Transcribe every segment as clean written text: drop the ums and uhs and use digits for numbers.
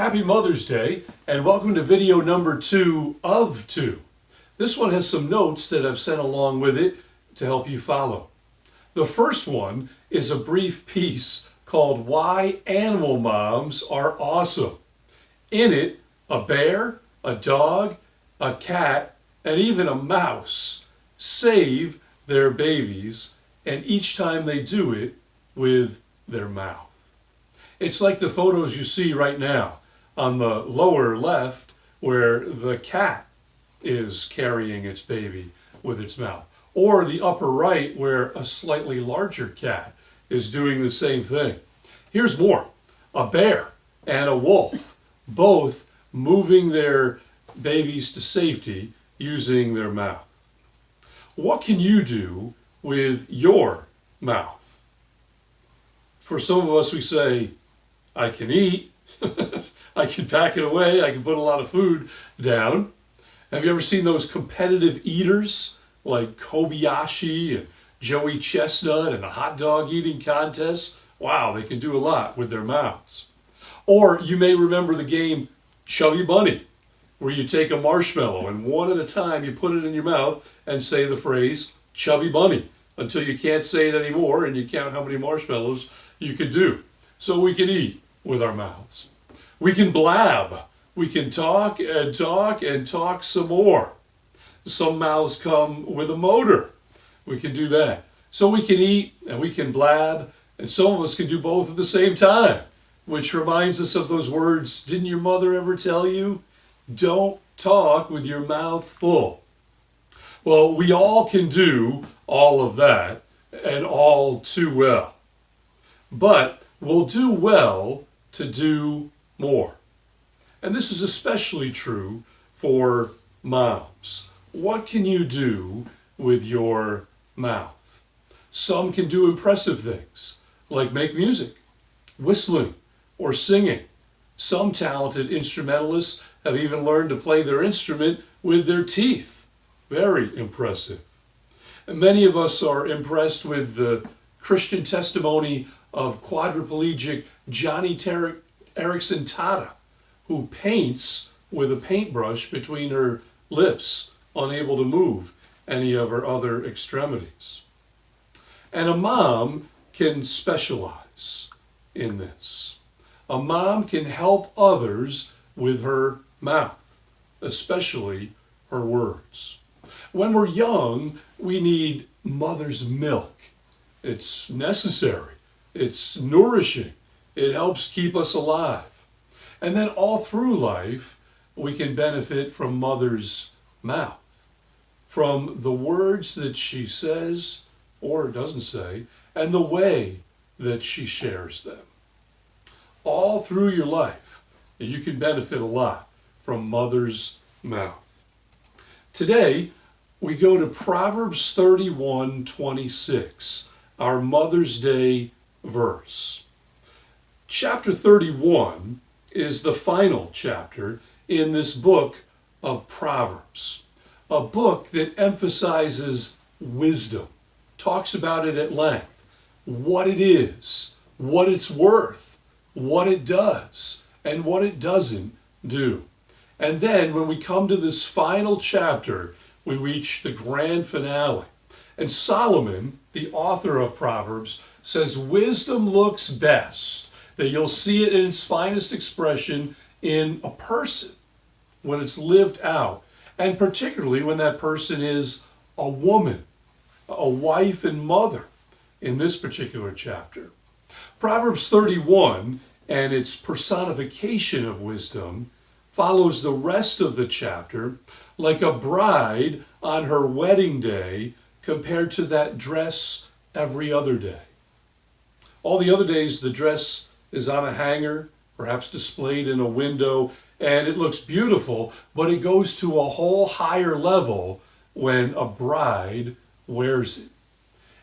Happy Mother's Day, and welcome to video number 2 of 2. This one has some notes that I've sent along with it to help you follow. The first one is a brief piece called Why Animal Moms Are Awesome. In it, a bear, a dog, a cat, and even a mouse save their babies, and each time they do it with their mouth. It's like the photos you see right now on the lower left where the cat is carrying its baby with its mouth, or the upper right where a slightly larger cat is doing the same thing. Here's more. A bear and a wolf, both moving their babies to safety using their mouth. What can you do with your mouth? For some of us, we say, I can eat, I can pack it away, I can put a lot of food down. Have you ever seen those competitive eaters like Kobayashi and Joey Chestnut in a hot dog eating contest? Wow, they can do a lot with their mouths. Or you may remember the game Chubby Bunny, where you take a marshmallow and one at a time you put it in your mouth and say the phrase Chubby Bunny until you can't say it anymore and you count how many marshmallows you can do. So we can eat with our mouths. We can blab. We can talk and talk and talk some more. Some mouths come with a motor. We can do that. So we can eat and we can blab, and some of us can do both at the same time, which reminds us of those words, didn't your mother ever tell you? Don't talk with your mouth full. Well, we all can do all of that and all too well. But we'll do well to do more. And this is especially true for moms. What can you do with your mouth? Some can do impressive things, like make music, whistling, or singing. Some talented instrumentalists have even learned to play their instrument with their teeth. Very impressive. And many of us are impressed with the Christian testimony of quadriplegic Johnny Erickson Tata, who paints with a paintbrush between her lips, unable to move any of her other extremities. And a mom can specialize in this. A mom can help others with her mouth, especially her words. When we're young, we need mother's milk. It's necessary. It's nourishing. It helps keep us alive. And then all through life, we can benefit from mother's mouth, from the words that she says or doesn't say, and the way that she shares them. All through your life, you can benefit a lot from mother's mouth. Today, we go to Proverbs 31:26, our Mother's Day verse. Chapter 31 is the final chapter in this book of Proverbs, a book that emphasizes wisdom, talks about it at length, what it is, what it's worth, what it does, and what it doesn't do. And then when we come to this final chapter, we reach the grand finale. And Solomon, the author of Proverbs, says wisdom looks best, that you'll see it in its finest expression in a person when it's lived out, and particularly when that person is a woman, a wife and mother in this particular chapter. Proverbs 31 and its personification of wisdom follows the rest of the chapter like a bride on her wedding day compared to that dress every other day. All the other days, the dress is on a hanger, perhaps displayed in a window, and it looks beautiful, but it goes to a whole higher level when a bride wears it.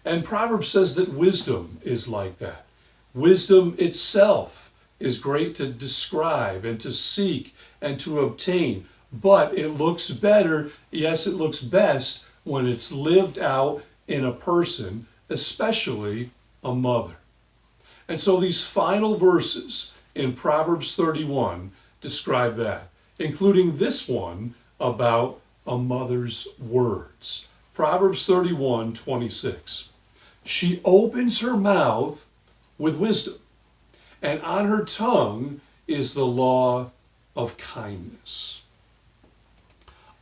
And Proverbs says that wisdom is like that. Wisdom itself is great to describe and to seek and to obtain, but it looks better, yes, it looks best when it's lived out in a person, especially a mother. And so these final verses in Proverbs 31 describe that, including this one about a mother's words. Proverbs 31:26. She opens her mouth with wisdom, and on her tongue is the law of kindness.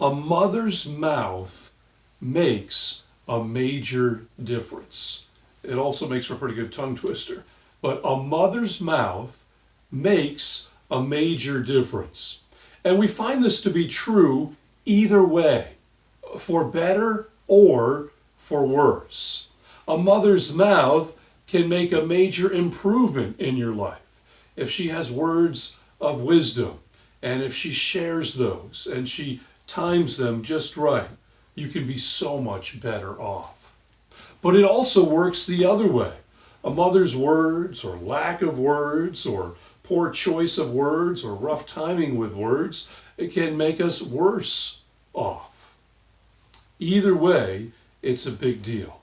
A mother's mouth makes a major difference. It also makes for a pretty good tongue twister. But a mother's mouth makes a major difference. And we find this to be true either way, for better or for worse. A mother's mouth can make a major improvement in your life if she has words of wisdom, and if she shares those and she times them just right, you can be so much better off. But it also works the other way. A mother's words, or lack of words, or poor choice of words, or rough timing with words, it can make us worse off. Either way, it's a big deal.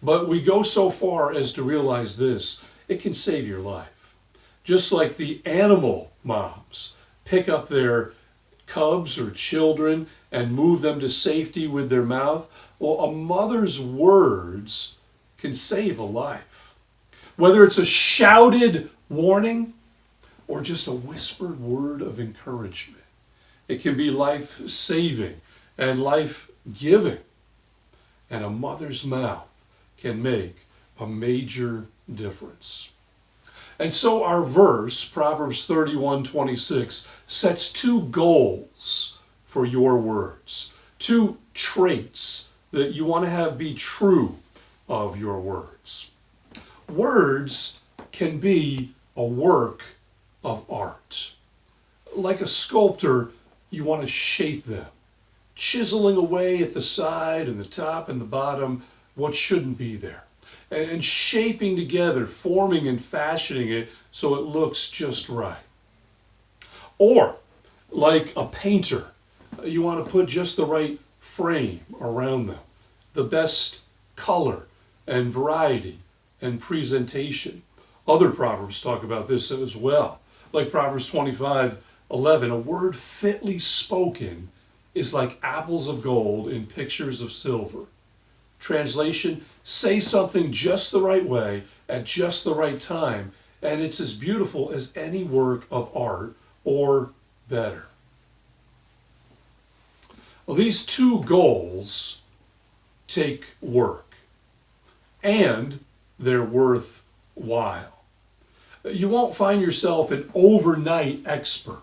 But we go so far as to realize this: it can save your life. Just like the animal moms pick up their cubs or children and move them to safety with their mouth, well, a mother's words can save a life. Whether it's a shouted warning or just a whispered word of encouragement, it can be life-saving and life-giving. And a mother's mouth can make a major difference. And so our verse, Proverbs 31:26, sets two goals for your words, two traits that you want to have be true of your words. Words can be a work of art. Like a sculptor, you want to shape them, chiseling away at the side and the top and the bottom what shouldn't be there, and shaping together, forming and fashioning it so it looks just right. Or like a painter, you want to put just the right frame around them, the best color and variety and presentation. Other Proverbs talk about this as well. Like Proverbs 25:11, a word fitly spoken is like apples of gold in pictures of silver. Translation: say something just the right way at just the right time, and it's as beautiful as any work of art, or better. Well, these two goals take work, and they're worthwhile. You won't find yourself an overnight expert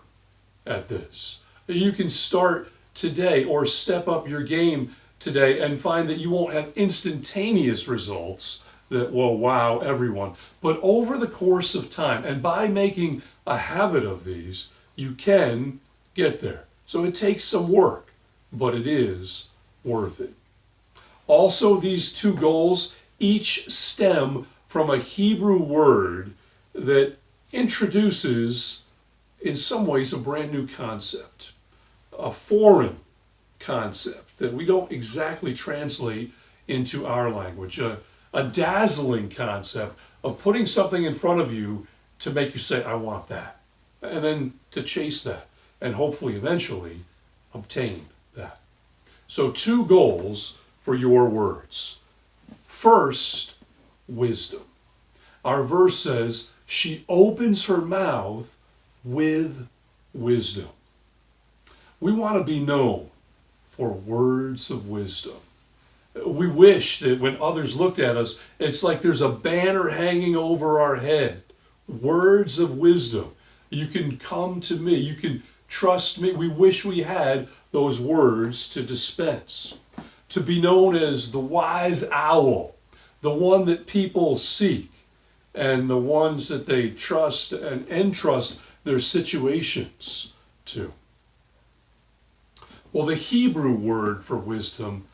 at this. You can start today or step up your game today and find that you won't have instantaneous results that will wow everyone. But over the course of time, and by making a habit of these, you can get there. So it takes some work, but it is worth it. Also, these two goals each stem from a Hebrew word that introduces, in some ways, a brand new concept, a foreign concept that we don't exactly translate into our language, a dazzling concept of putting something in front of you to make you say, I want that, and then to chase that, and hopefully eventually obtain that. So two goals for your words. First, wisdom. Our verse says, she opens her mouth with wisdom. We want to be known for words of wisdom. We wish that when others looked at us, it's like there's a banner hanging over our head. Words of wisdom. You can come to me. You can trust me. We wish we had those words to dispense. To be known as the wise owl, the one that people seek, and the ones that they trust and entrust their situations to. Well, the Hebrew word for wisdom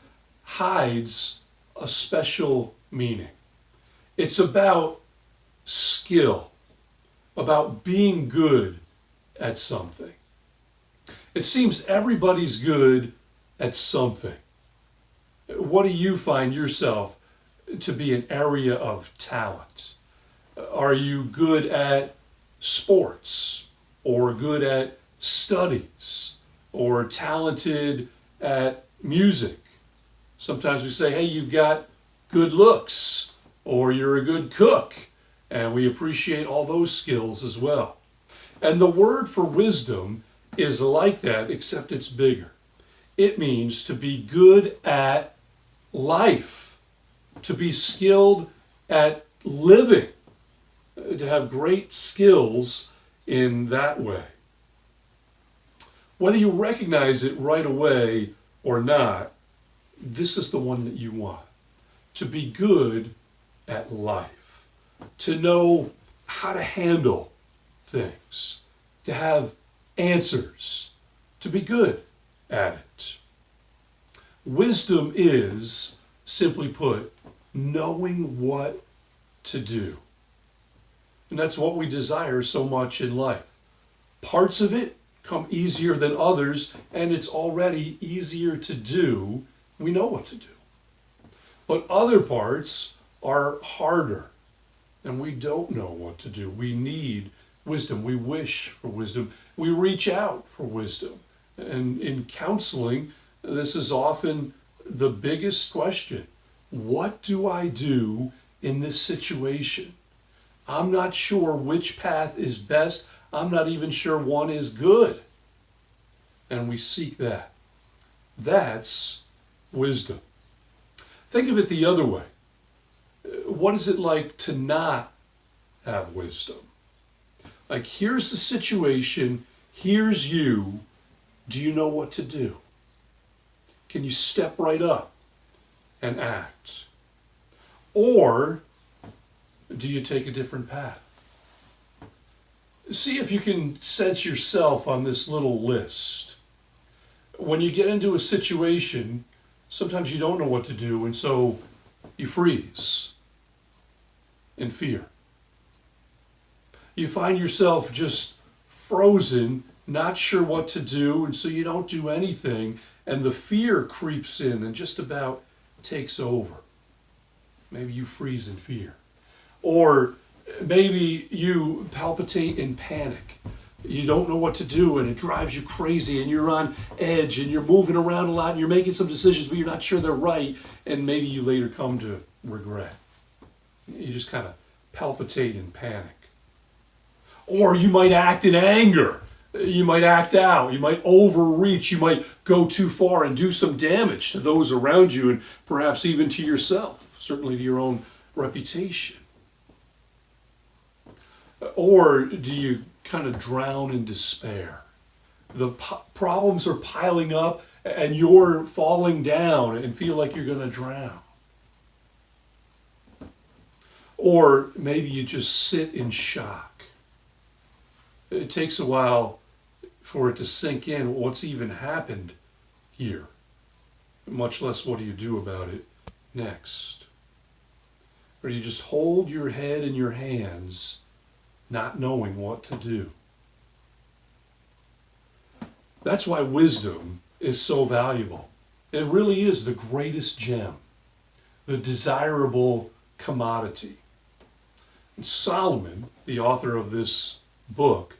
hides a special meaning. It's about skill, about being good at something. It seems everybody's good at something. What do you find yourself to be an area of talent? Are you good at sports, or good at studies or talented at music. Sometimes we say, hey, you've got good looks or you're a good cook, and we appreciate all those skills as well. And the word for wisdom is like that, except it's bigger. It means to be good at life, to be skilled at living, to have great skills in that way. Whether you recognize it right away or not, this is the one that you want. To be good at life, to know how to handle things, to have answers, to be good at it. Wisdom is, simply put, knowing what to do. And that's what we desire so much in life. Parts of it come easier than others, and it's already easier to do. We know what to do. But other parts are harder, and we don't know what to do. We need wisdom. We wish for wisdom. We reach out for wisdom. And in counseling, this is often the biggest question. What do I do in this situation? I'm not sure which path is best. I'm not even sure one is good. And we seek that. That's wisdom. Think of it the other way. What is it like to not have wisdom? Like, here's the situation, here's you. Do you know what to do? Can you step right up and act? Or do you take a different path? See if you can sense yourself on this little list. When you get into a situation, sometimes you don't know what to do, and so you freeze in fear. You find yourself just frozen, not sure what to do, and so you don't do anything, and the fear creeps in and just about takes over. Maybe you freeze in fear. Or maybe you palpitate in panic. You don't know what to do, and it drives you crazy, and you're on edge, and you're moving around a lot, and you're making some decisions, but you're not sure they're right, and maybe you later come to regret. You just kind of palpitate in panic. Or you might act in anger. You might act out. You might overreach. You might go too far and do some damage to those around you, and perhaps even to yourself, certainly to your own reputation. Or do you kind of drown in despair? The problems are piling up and you're falling down and feel like you're going to drown. Or maybe you just sit in shock. It takes a while for it to sink in what's even happened here, much less what do you do about it next. Or you just hold your head in your hands, not knowing what to do. That's why wisdom is so valuable. It really is the greatest gem, the desirable commodity. And Solomon, the author of this book,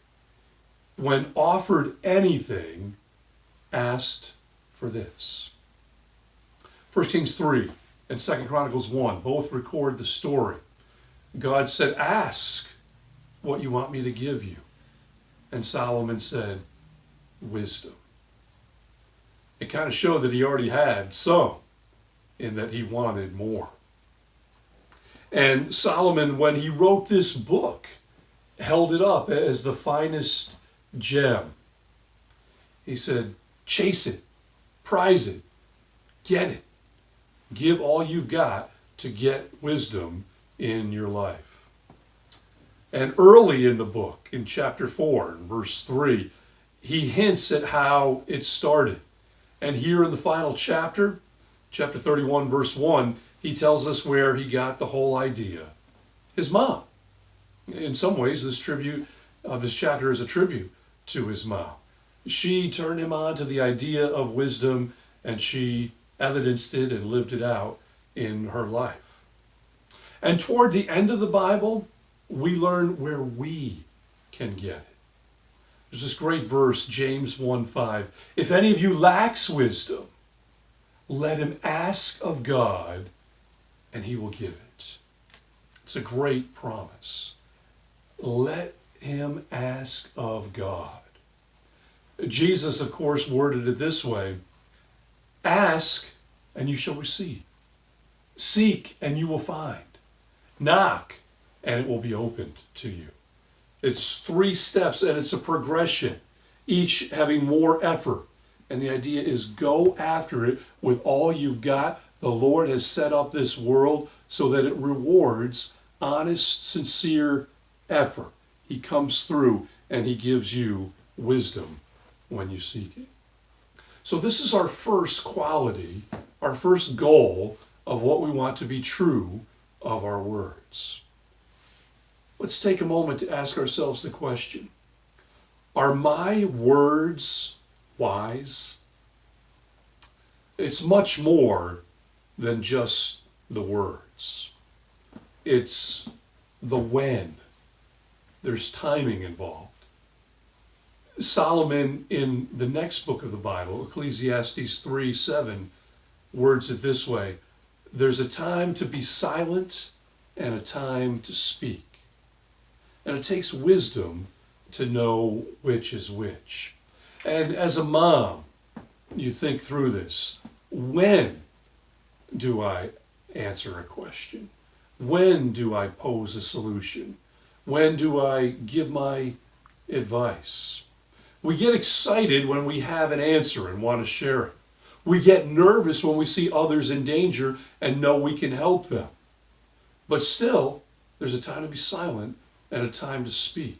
when offered anything, asked for this. 1 Kings 3 and 2 Chronicles 1 both record the story. God said, ask what you want me to give you. And Solomon said, wisdom. It kind of showed that he already had some, in that he wanted more. And Solomon, when he wrote this book, held it up as the finest gem. He said, chase it, prize it, get it. Give all you've got to get wisdom in your life. And early in the book, in chapter 4, and verse 3, he hints at how it started. And here in the final chapter, chapter 31, verse 1, he tells us where he got the whole idea. His mom. In some ways, this chapter is a tribute to his mom. She turned him on to the idea of wisdom, and she evidenced it and lived it out in her life. And toward the end of the Bible, we learn where we can get it. There's this great verse, James 1:5. If any of you lacks wisdom, let him ask of God, and he will give it. It's a great promise. Let him ask of God. Jesus, of course, worded it this way: ask, and you shall receive. Seek, and you will find. Knock, and it will be opened to you. It's 3 steps, and it's a progression, each having more effort. And the idea is go after it with all you've got. The Lord has set up this world so that it rewards honest, sincere effort. He comes through and he gives you wisdom when you seek it. So this is our first quality, our first goal of what we want to be true of our words. Let's take a moment to ask ourselves the question: are my words wise? It's much more than just the words. It's the when. There's timing involved. Solomon, in the next book of the Bible, Ecclesiastes 3:7, words it this way: there's a time to be silent and a time to speak. And it takes wisdom to know which is which. And as a mom, you think through this. When do I answer a question? When do I pose a solution? When do I give my advice? We get excited when we have an answer and want to share it. We get nervous when we see others in danger and know we can help them. But still, there's a time to be silent and a time to speak.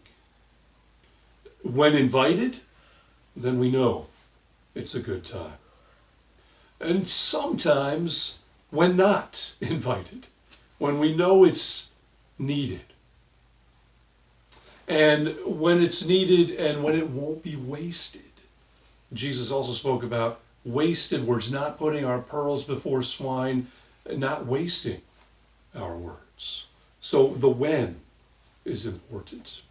When invited, then we know it's a good time. And sometimes when not invited, when we know it's needed. And when it's needed and when it won't be wasted. Jesus also spoke about wasted words, not putting our pearls before swine, not wasting our words. So the when is important.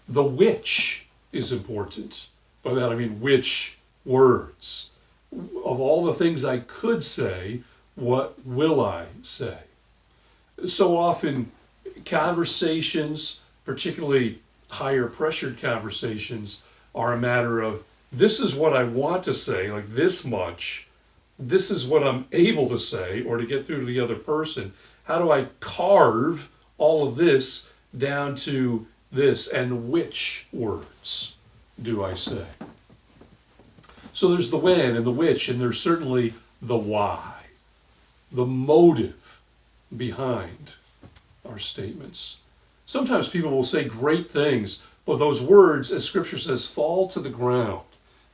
The which is important. By that I mean which words. Of all the things I could say, what will I say? So often conversations, particularly higher pressured conversations, are a matter of this is what I want to say, like this much. This is what I'm able to say, or to get through to the other person. How do I carve all of this down to this, and which words do I say? So there's the when and the which, and there's certainly the why, the motive behind our statements. Sometimes people will say great things, but those words, as Scripture says, fall to the ground.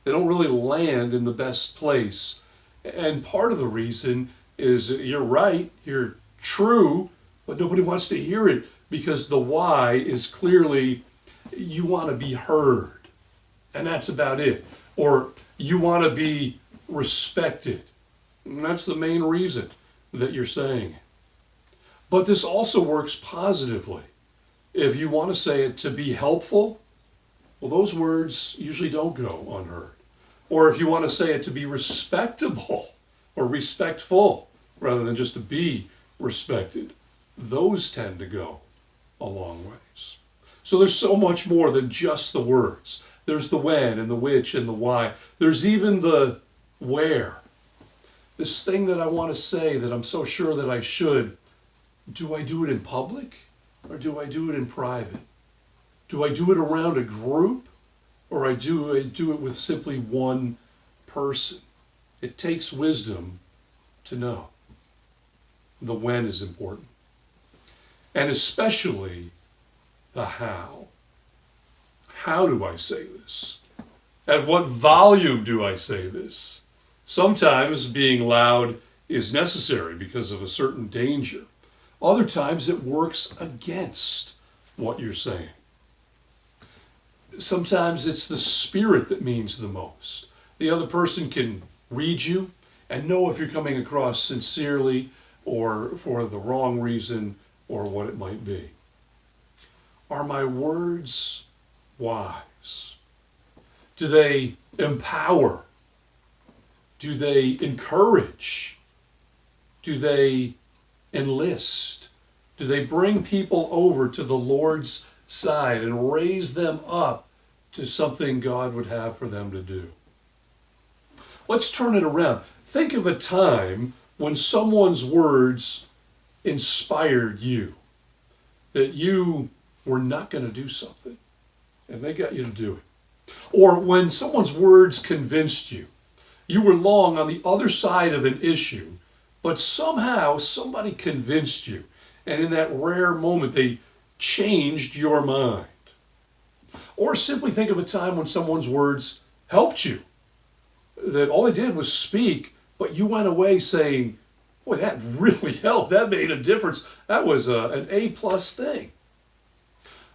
They don't really land in the best place. And part of the reason is you're right, you're true, but nobody wants to hear it because the why is clearly you want to be heard. And that's about it. Or you want to be respected. And that's the main reason that you're saying it. But this also works positively. If you want to say it to be helpful, well, those words usually don't go unheard. Or if you want to say it to be respectable or respectful, rather than just to be respected, those tend to go a long ways. So there's so much more than just the words. There's the when and the which and the why. There's even the where. This thing that I want to say that I'm so sure that I should, do I do it in public or do I do it in private? Do I do it around a group or do I do it with simply one person? It takes wisdom to know. The when is important. And especially the how. How do I say this? At what volume do I say this? Sometimes being loud is necessary because of a certain danger. Other times it works against what you're saying. Sometimes it's the spirit that means the most. The other person can read you and know if you're coming across sincerely or for the wrong reason or what it might be. Are my words wise? Do they empower? Do they encourage? Do they enlist? Do they bring people over to the Lord's side and raise them up to something God would have for them to do? Let's turn it around. Think of a time when someone's words inspired you, that you were not going to do something, and they got you to do it. Or when someone's words convinced you. You were long on the other side of an issue, but somehow somebody convinced you, and in that rare moment they changed your mind. Or simply think of a time when someone's words helped you, that all they did was speak, but you went away saying, boy, that really helped. That made a difference. That was an A-plus thing.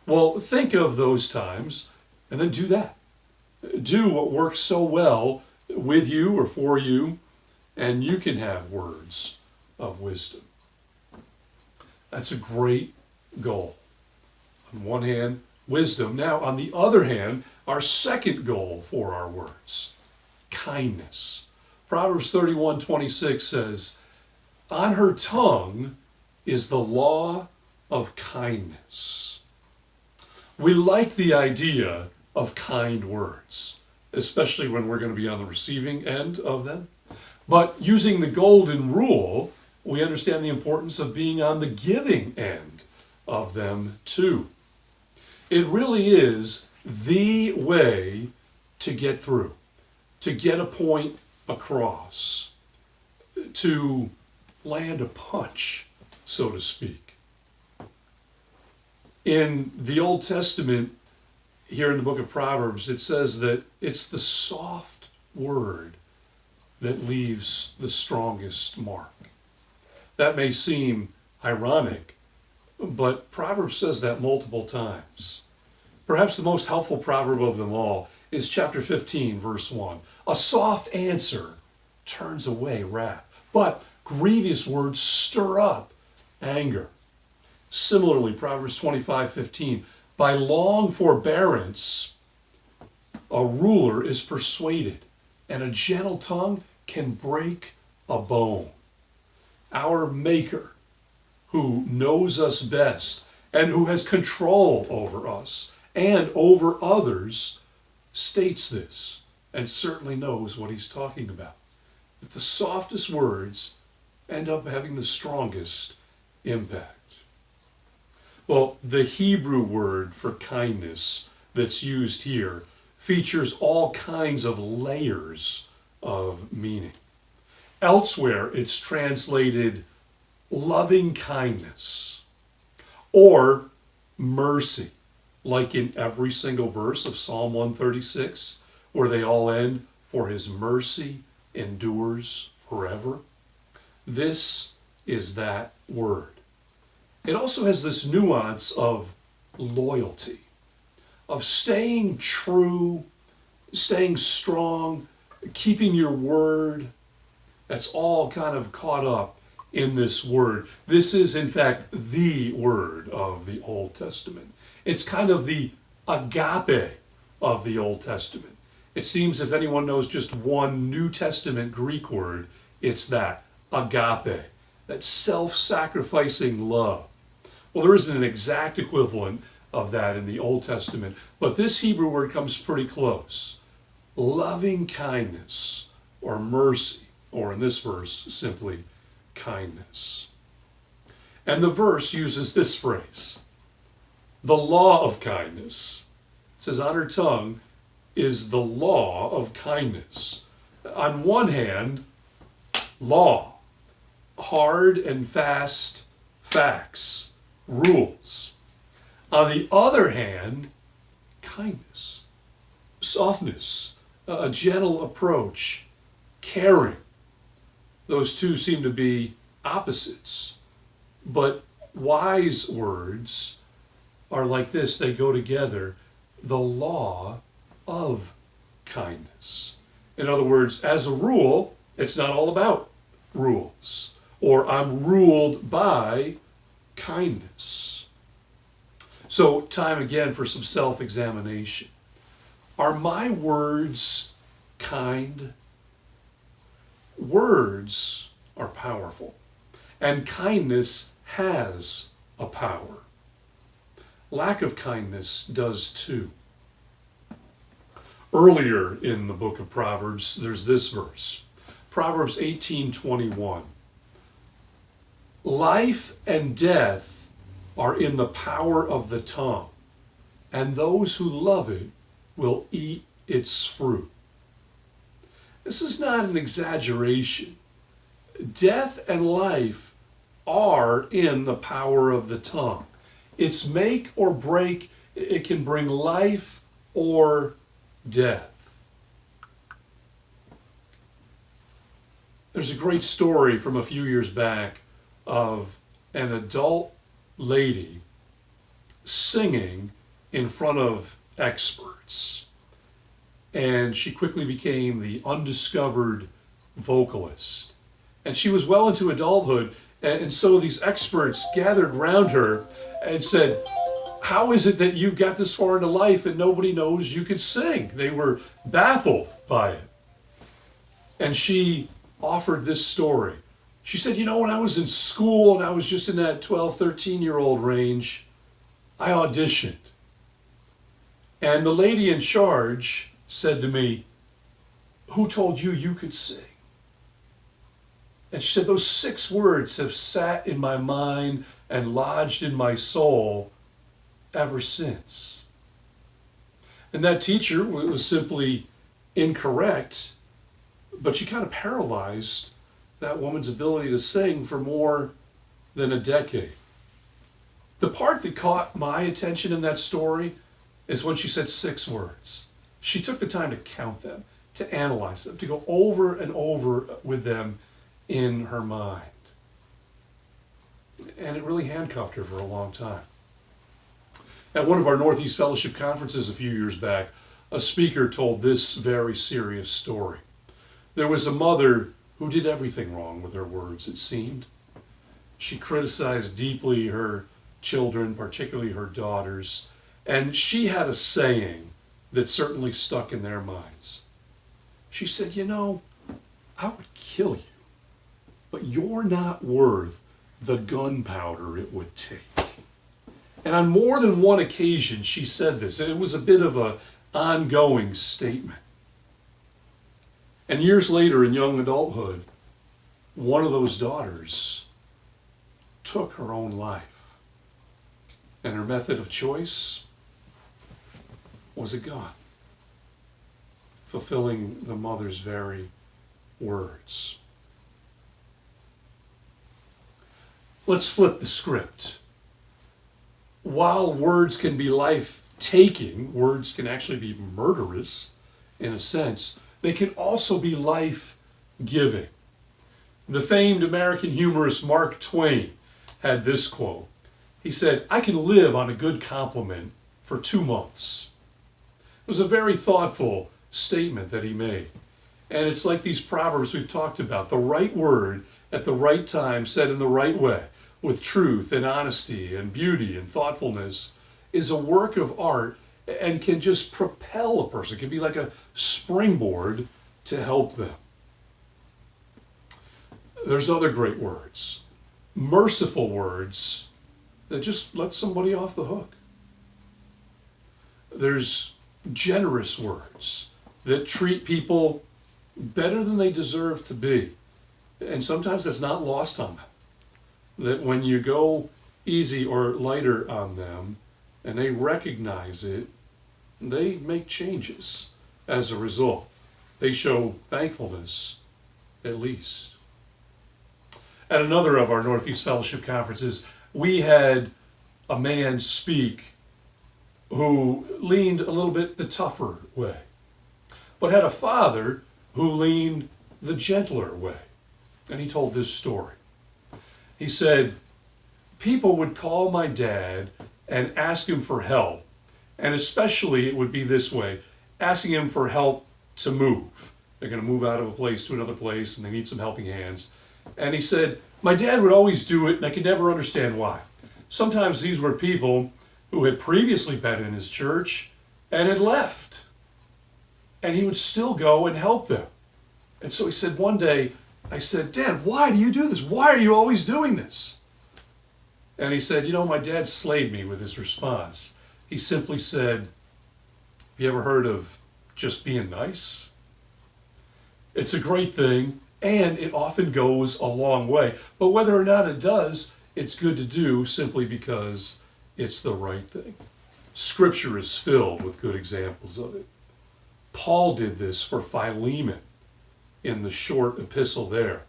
Well, think of those times and then do that. Do what works so well with you or for you, and you can have words of wisdom. That's a great goal. On one hand, wisdom. Now, on the other hand, our second goal for our words, kindness. Proverbs 31:26 says, on her tongue is the law of kindness. We like the idea of kind words, especially when we're going to be on the receiving end of them. But using the golden rule, we understand the importance of being on the giving end of them too. It really is the way to get through, to get a point across, to land a punch, so to speak. In the Old Testament, here in the book of Proverbs, it says that it's the soft word that leaves the strongest mark. That may seem ironic, but Proverbs says that multiple times. Perhaps the most helpful proverb of them all is chapter 15, verse 1. A soft answer turns away wrath, but grievous words stir up anger. Similarly, Proverbs 25:15, by long forbearance, a ruler is persuaded, and a gentle tongue can break a bone. Our Maker, who knows us best and who has control over us and over others, states this and certainly knows what he's talking about. That the softest words end up having the strongest impact. Well, the Hebrew word for kindness that's used here features all kinds of layers of meaning. Elsewhere, it's translated loving kindness or mercy, like in every single verse of Psalm 136, where they all end, for his mercy endures forever. This is that word. It also has this nuance of loyalty, of staying true, staying strong, keeping your word. That's all kind of caught up in this word. This is, in fact, the word of the Old Testament. It's kind of the agape of the Old Testament. It seems if anyone knows just one New Testament Greek word, it's that, agape, that self-sacrificing love. Well, there isn't an exact equivalent of that in the Old Testament, but this Hebrew word comes pretty close. Loving kindness or mercy, or in this verse, simply kindness. And the verse uses this phrase, the law of kindness. It says, on her tongue is the law of kindness. On one hand, law, hard and fast facts, rules. On the other hand, kindness, softness, a gentle approach, caring. Those two seem to be opposites. But wise words are like this, they go together, the law of kindness. In other words, as a rule, it's not all about rules, or I'm ruled by kindness. So time again for some self-examination. Are my words kind? Words are powerful, and kindness has a power. Lack of kindness does too. Earlier in the book of Proverbs, there's this verse, Proverbs 18:21. Life and death are in the power of the tongue, and those who love it will eat its fruit. This is not an exaggeration. Death and life are in the power of the tongue. It's make or break. It can bring life or death. There's a great story from a few years back of an adult lady singing in front of experts. And she quickly became the undiscovered vocalist. And she was well into adulthood, and so these experts gathered around her and said, how is it that you've got this far into life and nobody knows you could sing? They were baffled by it. And she offered this story. She said, when I was in school and I was just in that 12, 13-year-old range, I auditioned. And the lady in charge said to me, who told you you could sing? And she said, those 6 words have sat in my mind and lodged in my soul ever since. And that teacher was simply incorrect, but she kind of paralyzed that woman's ability to sing for more than a decade. The part that caught my attention in that story is when she said 6 words. She took the time to count them, to analyze them, to go over and over with them in her mind. And it really handcuffed her for a long time. At one of our Northeast Fellowship conferences a few years back, a speaker told this very serious story. There was a mother who did everything wrong with her words, it seemed. She criticized deeply her children, particularly her daughters, and she had a saying that certainly stuck in their minds. She said, I would kill you, but you're not worth the gunpowder it would take. And on more than one occasion, she said this, and it was a bit of an ongoing statement. And years later, in young adulthood, one of those daughters took her own life. And her method of choice was a gun, fulfilling the mother's very words. Let's flip the script. While words can be life-taking, words can actually be murderous in a sense, they can also be life-giving. The famed American humorist Mark Twain had this quote. He said, I can live on a good compliment for 2 months. It was a very thoughtful statement that he made. And it's like these proverbs we've talked about. The right word at the right time, said in the right way, with truth and honesty and beauty and thoughtfulness, is a work of art and can just propel a person. It can be like a springboard to help them. There's other great words, merciful words that just let somebody off the hook. There's generous words that treat people better than they deserve to be. And sometimes that's not lost on them. That when you go easy or lighter on them and they recognize it, they make changes as a result. They show thankfulness, at least. At another of our Northeast Fellowship conferences, we had a man speak who leaned a little bit the tougher way, but had a father who leaned the gentler way. And he told this story. He said, people would call my dad and ask him for help, and especially it would be this way, asking him for help to move. They're going to move out of a place to another place and they need some helping hands. And he said, my dad would always do it and I could never understand why. Sometimes these were people who had previously been in his church and had left. and he would still go and help them. And so he said one day, I said, Dad, why do you do this? Why are you always doing this? And he said, my dad slayed me with his response. He simply said, have you ever heard of just being nice? It's a great thing, and it often goes a long way. But whether or not it does, it's good to do simply because it's the right thing. Scripture is filled with good examples of it. Paul did this for Philemon in the short epistle there,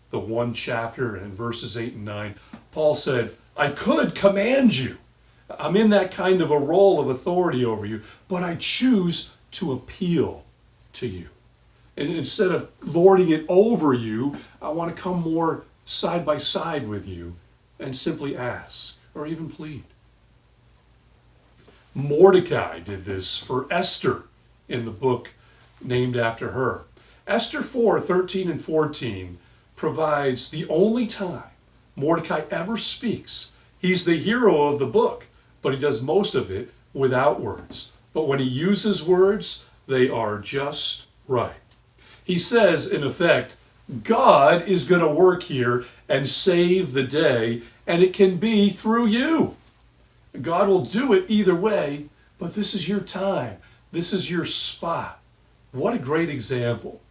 the one chapter in verses 8 and 9. Paul said, I could command you. I'm in that kind of a role of authority over you, but I choose to appeal to you. And instead of lording it over you, I want to come more side by side with you and simply ask or even plead. Mordecai did this for Esther in the book named after her. Esther 4:13 and 14 provides the only time Mordecai ever speaks. He's the hero of the book, but he does most of it without words. But when he uses words, they are just right. He says, in effect, God is going to work here and save the day, and it can be through you. God will do it either way, but this is your time. This is your spot. What a great example.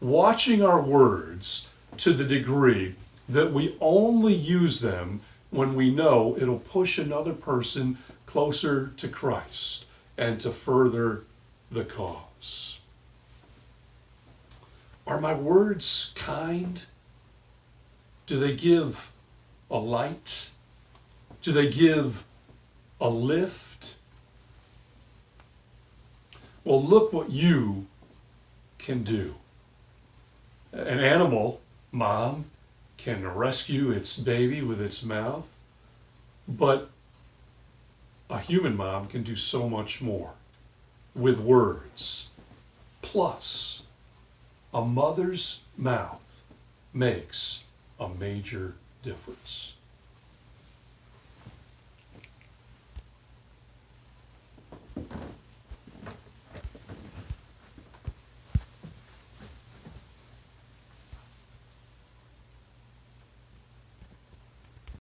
Watching our words to the degree that we only use them when we know it'll push another person closer to Christ and to further the cause. Are my words kind? Do they give a light? Do they give a lift? Well, look what you can do. An animal, mom, can rescue its baby with its mouth, but a human mom can do so much more with words. Plus, a mother's mouth makes a major difference.